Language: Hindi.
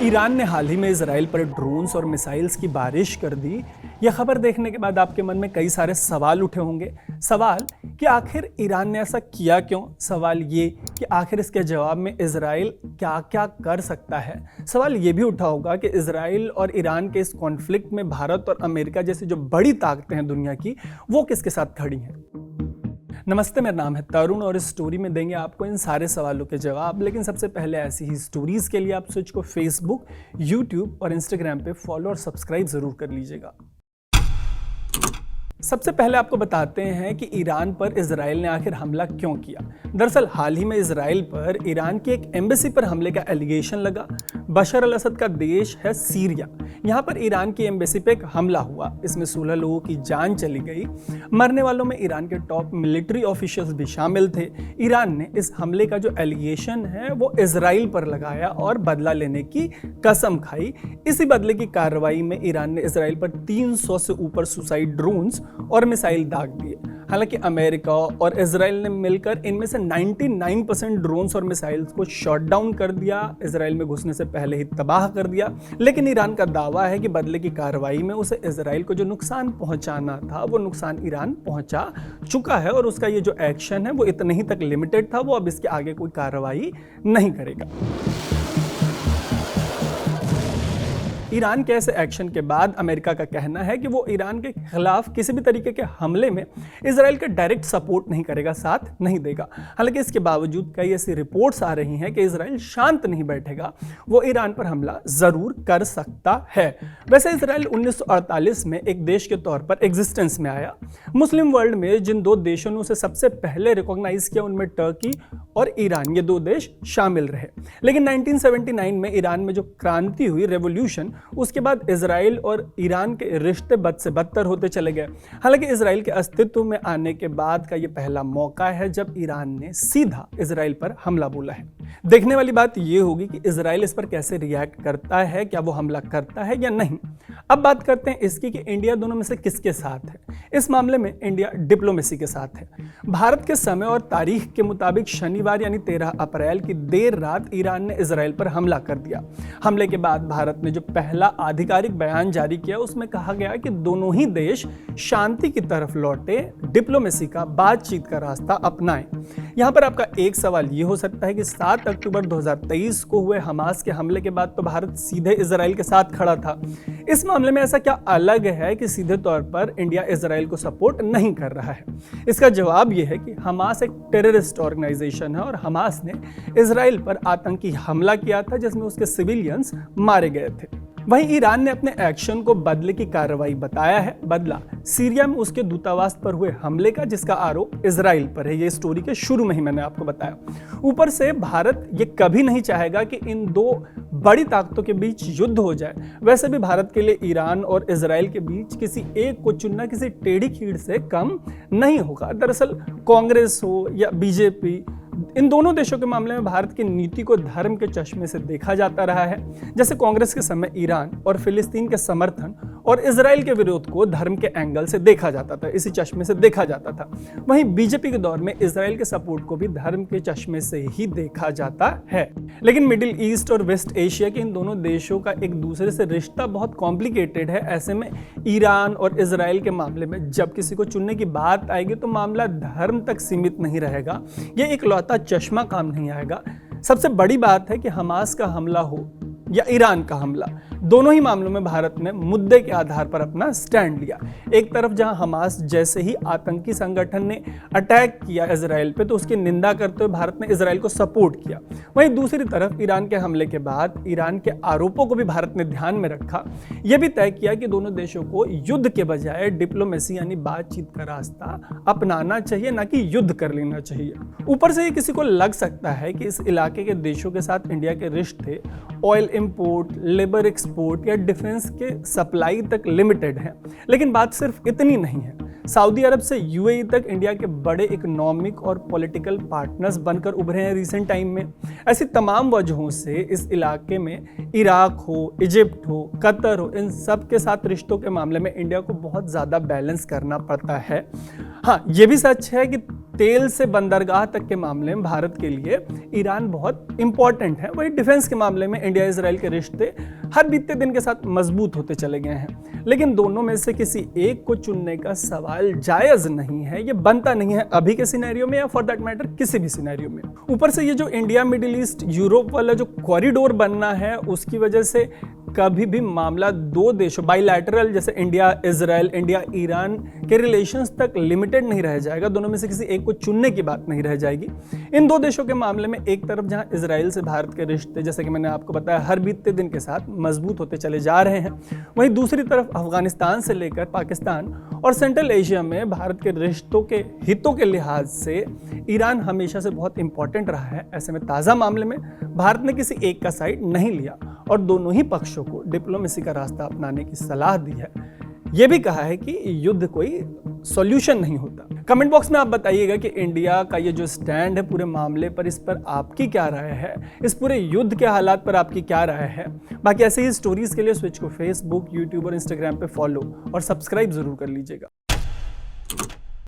ईरान ने हाल ही में इजराइल पर ड्रोन्स और मिसाइल्स की बारिश कर दी। यह खबर देखने के बाद आपके मन में कई सारे सवाल उठे होंगे। सवाल कि आखिर ईरान ने ऐसा किया क्यों? सवाल ये कि आखिर इसके जवाब में इजराइल क्या क्या कर सकता है? सवाल ये भी उठा होगा कि इजराइल और ईरान के इस कॉन्फ्लिक्ट में भारत और अमेरिका जैसी जो बड़ी ताकतें हैं दुनिया की, वो किसके साथ खड़ी हैं। नमस्ते, मेरा नाम है तरुण और इस स्टोरी में देंगे आपको इन सारे सवालों के जवाब। लेकिन सबसे पहले ऐसी ही स्टोरीज के लिए आप स्विच को फेसबुक, यूट्यूब और इंस्टाग्राम पे फॉलो और सब्सक्राइब जरूर कर लीजिएगा। सबसे पहले आपको बताते हैं कि ईरान पर इजराइल ने आखिर हमला क्यों किया। दरअसल हाल ही में इजराइल पर ईरान की एक एम्बेसी पर हमले का एलिगेशन लगा। बशर अल असद का देश है सीरिया, यहाँ पर ईरान की एम्बेसी पे एक हमला हुआ। इसमें 16 लोगों की जान चली गई। मरने वालों में ईरान के टॉप मिलिट्री ऑफिशियल्स भी शामिल थे। ईरान ने इस हमले का जो एलिगेशन है वो इजराइल पर लगाया और बदला लेने की कसम खाई। इसी बदले की कार्रवाई में ईरान ने इजराइल पर 300 से ऊपर सुसाइड ड्रोन्स और मिसाइल दाग दिए। हालांकि अमेरिका और इजराइल ने मिलकर इनमें से 99% ड्रोन्स और मिसाइल्स को शॉट डाउन कर दिया, इजराइल में घुसने से पहले ही तबाह कर दिया। लेकिन ईरान का दावा है कि बदले की कार्रवाई में उसे इजराइल को जो नुकसान पहुंचाना था वो नुकसान ईरान पहुंचा चुका है और उसका ये जो एक्शन है वो इतने ही तक लिमिटेड था। वो अब इसके आगे कोई कार्रवाई नहीं करेगा। ईरान के ऐसे एक्शन के बाद अमेरिका का कहना है कि वो ईरान के खिलाफ किसी भी तरीके के हमले में इजराइल का डायरेक्ट सपोर्ट नहीं करेगा, साथ नहीं देगा। हालांकि इसके बावजूद कई ऐसी रिपोर्ट्स आ रही हैं कि इजराइल शांत नहीं बैठेगा, वो ईरान पर हमला जरूर कर सकता है। वैसे इजराइल 1948 में एक देश के तौर पर एग्जिस्टेंस में आया। मुस्लिम वर्ल्ड में जिन दो देशों ने उसे सबसे पहले रिकॉग्नाइज किया उनमें टर्की और ईरान, ये दो देश शामिल रहे। लेकिन 1979 में ईरान में जो क्रांति हुई, रेवोल्यूशन, उसके बाद इजराइल और ईरान के रिश्ते बद से बदतर होते चले गए। हालांकि इजराइल के अस्तित्व में आने के बाद का ये पहला मौका है जब ईरान ने सीधा इजराइल पर हमला बोला है। देखने वाली बात ये होगी कि इजराइल इस पर कैसे रिएक्ट करता है, क्या वो हमला करता है या नहीं। अब बात करते हैं इसकी कि इंडिया दोनों में से किसके साथ है। इस मामले में इंडिया डिप्लोमेसी के साथ है। भारत के समय और तारीख के मुताबिक शनिवार यानी 13 अप्रैल की देर रात ईरान ने इजराइल पर हमला कर दिया। हमले के बाद भारत ने जो पहला आधिकारिक बयान जारी किया उसमें कहा गया कि दोनों ही देश शांति की तरफ लौटे, डिप्लोमेसी का, बातचीत का रास्ता अपनाएं। यहां पर आपका एक सवाल यह हो सकता है कि 7 अक्टूबर 2023 को हुए हमास के हमले के बाद तो भारत सीधे इजराइल के साथ खड़ा था। इस मामले में ऐसा क्या अलग है कि सीधे तौर पर इंडिया इजराइल को सपोर्ट नहीं कर रहा है? इसका जवाब यह है कि हमास एक टेररिस्ट ऑर्गेनाइजेशन है और हमास ने इजराइल पर आतंकी हमला किया था जिसमें उसके सिविलियंस मारे गए थे। वहीं ईरान ने अपने एक्शन को बदले की कार्रवाई बताया है। बदला सीरिया में उसके दूतावास पर हुए हमले का, जिसका आरोप इजराइल पर है। ये स्टोरी के शुरू में ही मैंने आपको बताया। ऊपर से भारत ये कभी नहीं चाहेगा कि इन दो बड़ी ताकतों के बीच युद्ध हो जाए। वैसे भी भारत के लिए ईरान और इजराइल के बीच किसी एक को चुनना किसी टेढ़ी खीर से कम नहीं होगा। दरअसल कांग्रेस हो या बीजेपी, इन दोनों देशों के मामले में भारत की नीति को धर्म के चश्मे से देखा जाता रहा है। जैसे कांग्रेस के समय ईरान और फिलिस्तीन के समर्थन और इजराइल के विरोध को धर्म के एंगल से देखा जाता था, इसी चश्मे से देखा जाता था। वहीं बीजेपी के दौर में इजराइल के सपोर्ट को भी धर्म के चश्मे से ही देखा जाता है। लेकिन मिडिल ईस्ट और वेस्ट एशिया के इन दोनों देशों का एक दूसरे से रिश्ता बहुत कॉम्प्लिकेटेड है। ऐसे में ईरान और इजराइल के मामले में जब किसी को चुनने की बात आएगी तो मामला धर्म तक सीमित नहीं रहेगा, ये इकलौता चश्मा काम नहीं आएगा। सबसे बड़ी बात है कि हमास का हमला हो या ईरान का हमला, दोनों ही मामलों में भारत ने मुद्दे के आधार पर अपना स्टैंड लिया। एक तरफ जहां हमास जैसे ही आतंकी संगठन ने अटैक किया इजराइल पे तो उसकी निंदा करते हुए भारत ने इजराइल को सपोर्ट किया। वहीं दूसरी तरफ ईरान के हमले के बाद ईरान के आरोपों को भी भारत ने ध्यान में रखा। यह भी तय किया कि दोनों देशों को युद्ध के बजाय डिप्लोमेसी यानी बातचीत का रास्ता अपनाना चाहिए, ना कि युद्ध कर लेना चाहिए। ऊपर से किसी को लग सकता है कि इस इलाके के देशों के साथ इंडिया के रिश्ते ऑयल इंपोर्ट, लेबर एक्सपोर्ट या डिफेंस के सप्लाई तक लिमिटेड है। लेकिन बात सिर्फ इतनी नहीं है। सऊदी अरब से यूएई तक इंडिया के बड़े इकोनॉमिक और पॉलिटिकल पार्टनर्स बनकर उभरे हैं रिसेंट टाइम में। ऐसी तमाम वजहों से इस इलाके में इराक हो, इजिप्ट हो, कतर हो, इन सब के साथ रिश्तों के मामले में इंडिया को बहुत ज़्यादा बैलेंस करना पड़ता है। हाँ, ये भी सच है कि तेल से बंदरगाह तक के मामले में भारत के लिए ईरान बहुत इंपॉर्टेंट है। वही डिफेंस के मामले में इंडिया इजराइल के रिश्ते हर बीतते दिन के साथ मजबूत होते चले गए हैं। लेकिन दोनों में से किसी एक को चुनने का सवाल जायज नहीं है, ये बनता नहीं है अभी के सिनेरियो में या फॉर दैट मैटर किसी भी सिनेरियो में। ऊपर से ये जो इंडिया मिडिल ईस्ट यूरोप वाला जो कॉरिडोर बनना है, उसकी वजह से कभी भी मामला दो देशों बाइलैटरल जैसे इंडिया इजराइल, इंडिया ईरान के रिलेशंस तक लिमिटेड नहीं रह जाएगा। दोनों में से किसी एक को चुनने की बात नहीं रह जाएगी। इन दो देशों के मामले में एक तरफ जहां इजराइल से भारत के रिश्ते, जैसे कि मैंने आपको बताया, हर बीतते दिन के साथ मजबूत होते चले जा रहे हैं, वहीं दूसरी तरफ अफगानिस्तान से लेकर पाकिस्तान और सेंट्रल एशिया में भारत के रिश्तों के हितों के लिहाज से ईरान हमेशा से बहुत इंपॉर्टेंट रहा है। ऐसे में ताज़ा मामले में भारत ने किसी एक का साइड नहीं लिया और दोनों ही पक्षों को डिप्लोमेसी का रास्ता अपनाने की सलाह दी है। यह भी कहा है कि युद्ध कोई सॉल्यूशन नहीं होता। कमेंट बॉक्स में आप बताइएगा कि इंडिया का ये जो स्टैंड है पूरे मामले पर, इस पर आपकी क्या राय है, इस पूरे युद्ध के हालात पर आपकी क्या राय है। बाकी ऐसे ही स्टोरीज के लिए स्विच को फेसबुक, यूट्यूब और इंस्टाग्राम पे फॉलो और सब्सक्राइब जरूर कर लीजिएगा।